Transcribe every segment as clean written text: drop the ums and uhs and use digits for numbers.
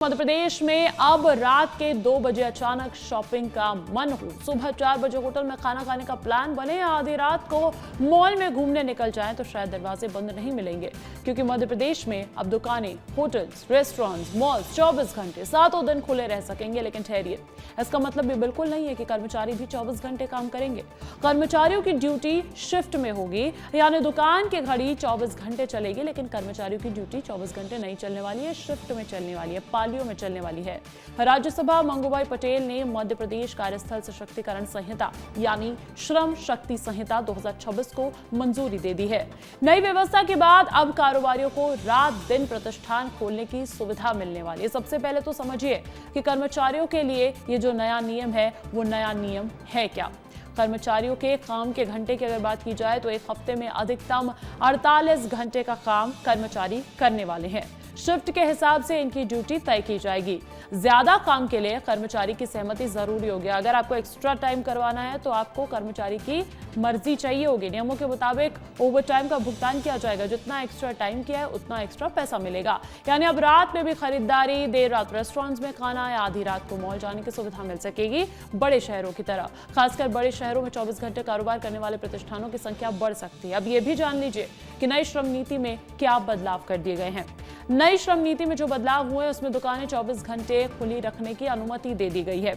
मध्य प्रदेश में अब रात के 2 बजे अचानक शॉपिंग का मन हो, सुबह 4 बजे होटल में खाना खाने का प्लान बने या आधी रात को मॉल में घूमने निकल जाएं तो शायद दरवाजे बंद नहीं मिलेंगे, क्योंकि मध्य प्रदेश में अब दुकानें, होटल्स, रेस्टोरेंट्स, मॉल्स 24 घंटे सातों दिन खुले रह सकेंगे। लेकिन ठहरिए, इसका मतलब ये बिल्कुल नहीं है कि कर्मचारी भी 24 घंटे काम करेंगे। कर्मचारियों की ड्यूटी शिफ्ट में होगी, यानी दुकान की घड़ी 24 घंटे चलेगी, लेकिन कर्मचारियों की ड्यूटी 24 घंटे नहीं चलने वाली है, शिफ्ट में चलने वाली है, में चलने वाली है। राज्यसभा मंगूभाई पटेल ने मध्य प्रदेश कार्यस्थल सशक्तिकरण संहिता यानी श्रम शक्ति संहिता 2026 को मंजूरी दे दी है। नई व्यवस्था के बाद अब कारोबारियों को रात दिन प्रतिष्ठान खोलने की सुविधा मिलने वाली है। सबसे पहले तो समझिए कि कर्मचारियों के लिए ये जो नया नियम है वो नया नियम है क्या। कर्मचारियों के काम के घंटे की अगर बात की जाए तो एक हफ्ते में अधिकतम 48 घंटे का काम कर्मचारी करने वाले हैं। शिफ्ट के हिसाब से इनकी ड्यूटी तय की जाएगी। ज्यादा काम के लिए कर्मचारी की सहमति जरूरी होगी। अगर आपको एक्स्ट्रा टाइम करवाना है तो आपको कर्मचारी की मर्जी चाहिए होगी। नियमों के मुताबिक ओवर टाइम का भुगतान किया जाएगा। जितना एक्स्ट्रा टाइम किया है उतना एक्स्ट्रा पैसा मिलेगा। यानी अब रात में भी खरीदारी, देर रात रेस्टोरेंट्स में खाना या आधी रात को मॉल जाने की सुविधा मिल सकेगी। बड़े शहरों की तरह, खासकर बड़े शहरों में 24 घंटे कारोबार करने वाले प्रतिष्ठानों की संख्या बढ़ सकती है। अब ये भी जान लीजिए कि नई श्रम नीति में क्या बदलाव कर दिए गए हैं। नई श्रम नीति में जो बदलाव हुए उसमें दुकानें 24 घंटे खुली रखने की अनुमति दे दी गई है।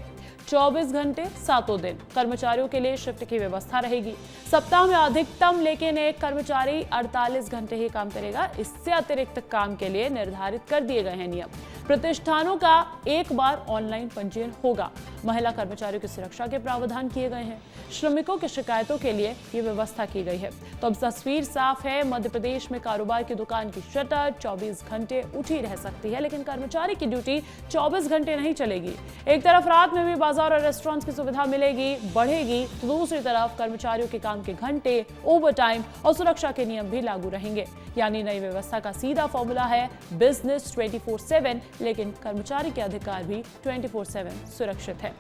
24 घंटे सातों दिन कर्मचारियों के लिए शिफ्ट की व्यवस्था रहेगी। सप्ताह में अधिकतम लेकिन एक कर्मचारी 48 घंटे ही काम करेगा। इससे अतिरिक्त काम के लिए निर्धारित कर दिए गए हैं नियम। प्रतिष्ठानों का एक बार ऑनलाइन पंजीयन होगा। महिला कर्मचारियों की सुरक्षा के प्रावधान किए गए हैं। श्रमिकों की शिकायतों के लिए ये व्यवस्था की गई है। तो अब तस्वीर साफ है, मध्य प्रदेश में कारोबार की दुकान की शटर 24 घंटे उठी रह सकती है, लेकिन कर्मचारी की ड्यूटी 24 घंटे नहीं चलेगी। एक तरफ रात में भी बाजार और रेस्टोरेंट्स की सुविधा मिलेगी, बढ़ेगी, तो दूसरी तरफ कर्मचारियों के काम के घंटे, ओवर टाइम और सुरक्षा के नियम भी लागू रहेंगे। यानी नई व्यवस्था का सीधा फॉर्मूला है बिजनेस 24/7, लेकिन कर्मचारी के अधिकार भी 24/7 सुरक्षित है।